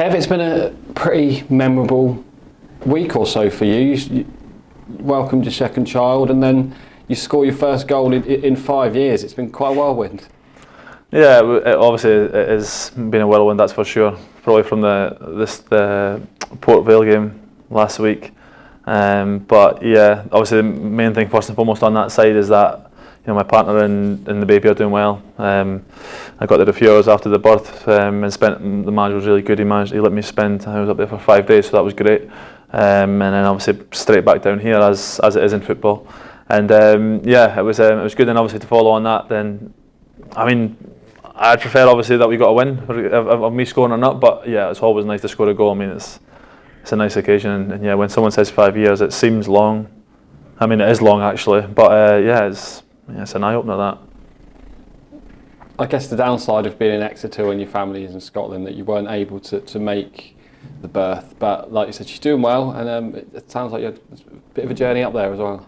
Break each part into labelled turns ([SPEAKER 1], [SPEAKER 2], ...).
[SPEAKER 1] Kev, it's been a pretty memorable week or so for you. You welcomed your second child and then you score your first goal in 5 years. It's been quite a whirlwind.
[SPEAKER 2] Yeah, obviously it has been a whirlwind, that's for sure. Probably from the Port Vale game last week. But yeah, obviously the main thing first and foremost on that side is that my partner and the baby are doing well. I got there a few hours after the birth and the manager was really good. He let me spend, I was up there for 5 days, so that was great. And then obviously straight back down here as it is in football. And it was good. And obviously to follow on that, then I'd prefer obviously that we got a win of me scoring or not. But yeah, it's always nice to score a goal. I mean, it's a nice occasion. And yeah, when someone says 5 years, it seems long. I mean, it is long actually. But it's an eye opener, that.
[SPEAKER 1] I guess the downside of being in Exeter when your family is in Scotland, that you weren't able to make the birth, but like you said, she's doing well, and it sounds like you had a bit of a journey up there as well.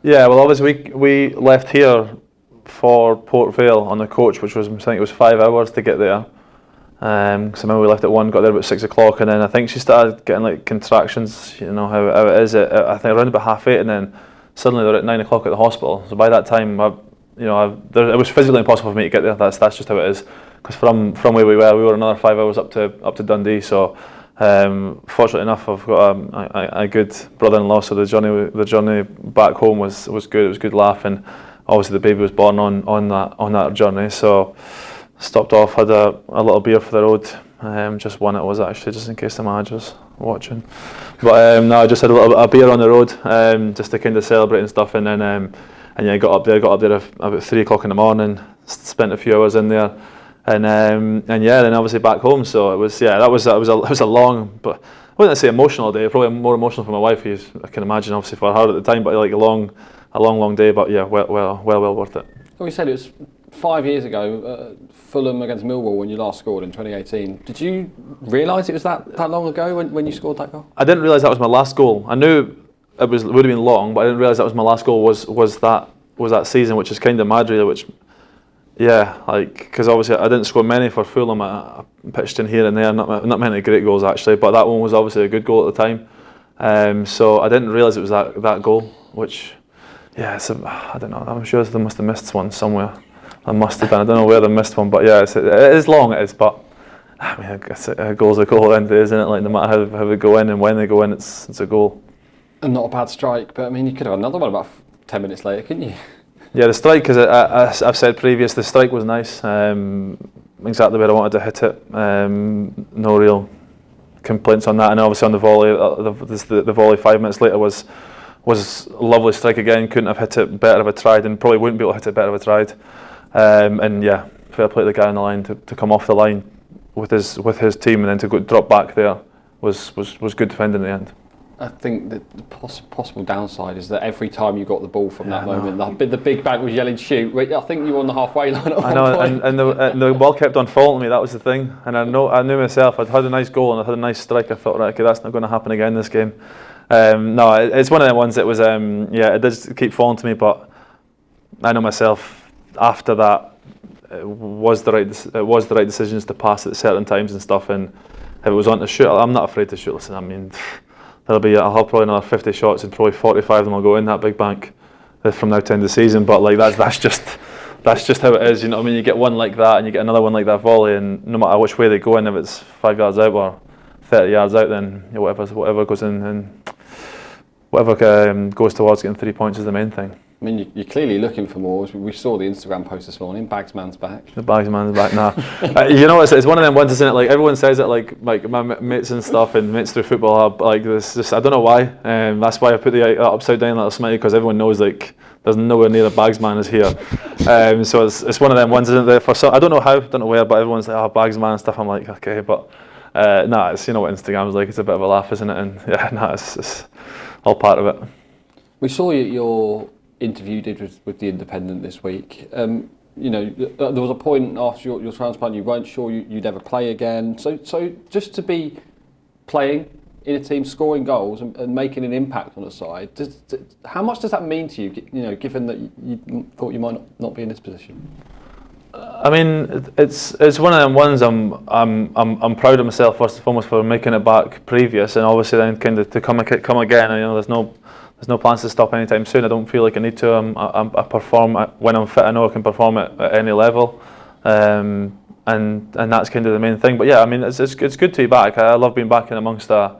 [SPEAKER 1] Yeah,
[SPEAKER 2] well, obviously we left here for Port Vale on the coach, which was, I think it was 5 hours to get there. So I remember we left at 1, got there about 6 o'clock, and then I think she started getting like contractions. You know how it is. I think around about 8:30, and then suddenly they're at 9 o'clock at the hospital. So by that time, it was physically impossible for me to get there. That's just how it is. Because from where we were another 5 hours up to Dundee. So fortunately enough, I've got a good brother-in-law. So the journey back home was good. It was a good laugh, and obviously the baby was born on that journey. So stopped off, had a little beer for the road. Just one it was actually, just in case the manager's watching. But no, I just had a beer on the road, just to kind of celebrate and stuff. And then got up there about 3 o'clock in the morning. Spent a few hours in there, and then obviously back home. So it was that was a long, but I wouldn't say emotional day. Probably more emotional for my wife, who I can imagine obviously for her at the time. But like a long day. But yeah, well worth it.
[SPEAKER 1] Well, you said it was 5 years ago, Fulham against Millwall when you last scored in 2018. Did you realise it was that long ago when you scored that goal?
[SPEAKER 2] I didn't realise that was my last goal. I knew it would have been long, but I didn't realise that was my last goal. Was that season, which is kind of mad, really. Which, yeah, because obviously I didn't score many for Fulham. I pitched in here and there, not many great goals actually, but that one was obviously a good goal at the time. So I didn't realise it was that goal, which, yeah, I don't know. I'm sure they must have missed one somewhere. I must have done. I don't know where they missed one, but yeah, it is long. It is, but I mean, I guess a goal's a goal at the end of the day, isn't it? Like no matter how they go in and when they go in, it's a goal.
[SPEAKER 1] And not a bad strike, but I mean, you could have another one about 10 minutes later, couldn't you?
[SPEAKER 2] Yeah, the strike, because I've said previous, the strike was nice. Exactly where I wanted to hit it. No real complaints on that. And obviously on the volley, the volley 5 minutes later was a lovely strike again. Couldn't have hit it better if I tried, and probably wouldn't be able to hit it better if I tried. And yeah, fair play to the guy on the line to come off the line with his team and then to drop back there was good defending in the end.
[SPEAKER 1] I think that the possible downside is that every time you got the ball from that moment, the big back was yelling shoot. I think you were on the halfway line at one point.
[SPEAKER 2] And the ball kept on faulting me. That was the thing. And I knew myself. I'd had a nice goal and I had a nice strike. I thought, right, okay, that's not going to happen again this game. No, it's one of them ones that was it does keep falling to me. But I know myself. After that, it was the right decisions to pass at certain times and stuff. And if it was on to shoot, I'm not afraid to shoot. Listen, I mean, I'll have probably another 50 shots and probably 45 of them will go in that big bank from now to end of the season. But like that's just how it is. You know what I mean? You get one like that and you get another one like that volley, and no matter which way they go in, if it's 5 yards out or 30 yards out, then whatever goes in and whatever goes towards getting 3 points is the main thing.
[SPEAKER 1] I mean, you're clearly looking for more. We saw the Instagram post this morning. Bagsman's back.
[SPEAKER 2] The Bagsman's back now. It's one of them ones, isn't it? Like everyone says it. Like my mates and stuff, and mates through football are like this. Just I don't know why. That's why I put the upside down little smiley, because everyone knows like there's nowhere near a Bagsman is here. So it's one of them ones, isn't it? For some, I don't know how, don't know where, but everyone's like, Bagsman and stuff. I'm like, okay, but it's what Instagram's like. It's a bit of a laugh, isn't it? And yeah, it's all part of it.
[SPEAKER 1] We saw your interview you did with the Independent this week. There was a point after your transplant you weren't sure you'd ever play again. So just to be playing in a team, scoring goals and making an impact on the side, how much does that mean to you? Given that you thought you might not be in this position.
[SPEAKER 2] I mean, it's one of them ones. I'm proud of myself first and foremost for making it back previous, and obviously then kind of to come again. And, there's no plans to stop anytime soon. I don't feel like I need to. I perform when I'm fit. I know I can perform at any level, and that's kind of the main thing. But yeah, I mean, it's good to be back. I love being back in amongst a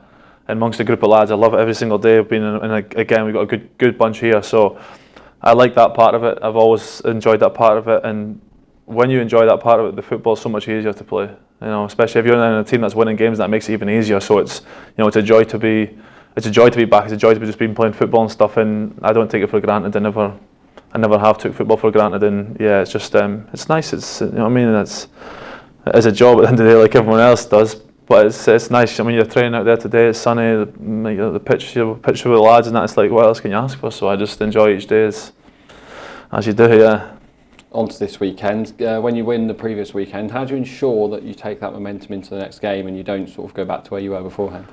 [SPEAKER 2] group of lads. I love it every single day. I've been again, we've got a good bunch here, so I like that part of it. I've always enjoyed that part of it, and when you enjoy that part of it, the football's so much easier to play. Especially if you're in a team that's winning games, that makes it even easier. So it's it's a joy to be back. It's a joy to be just been playing football and stuff, and I don't take it for granted. I never have took football for granted, and yeah, it's just it's nice. It's what I mean. It's a job at the end of the day, like everyone else does. But it's nice. I mean, you're training out there today. It's sunny. The pitch with the lads, and that's like, what else can you ask for? So I just enjoy each day as you do. Yeah.
[SPEAKER 1] On to this weekend. When you win the previous weekend, how do you ensure that you take that momentum into the next game and you don't sort of go back to where you were beforehand?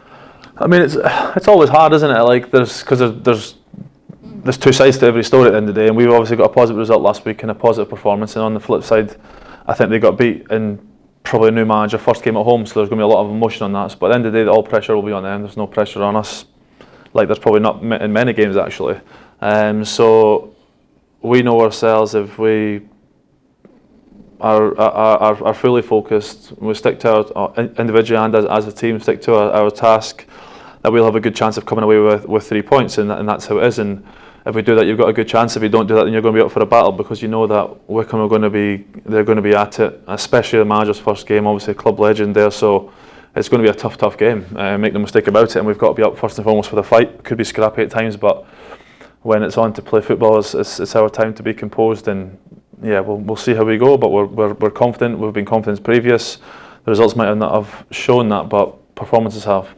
[SPEAKER 2] I mean, it's always hard, isn't it? Like there's two sides to every story at the end of the day, and we've obviously got a positive result last week and a positive performance. And on the flip side, I think they got beat and probably a new manager, first game at home, so there's going to be a lot of emotion on that. But at the end of the day, all pressure will be on them. There's no pressure on us, like there's probably not in many games actually. So we know ourselves. If we are fully focused, we stick to our individually and as a team, stick to our task, that we'll have a good chance of coming away with 3 points, and that's how it is. And if we do that, you've got a good chance. If you don't do that, then you're going to be up for a battle, because you know that Wycombe they're going to be at it, especially the manager's first game, obviously a club legend there, so it's going to be a tough game. Make no mistake about it, and we've got to be up first and foremost for the fight. Could be scrappy at times, but when it's on to play football, it's our time to be composed, and yeah, we'll see how we go. But we're confident. We've been confident previous. The results might not have shown that, but performances have.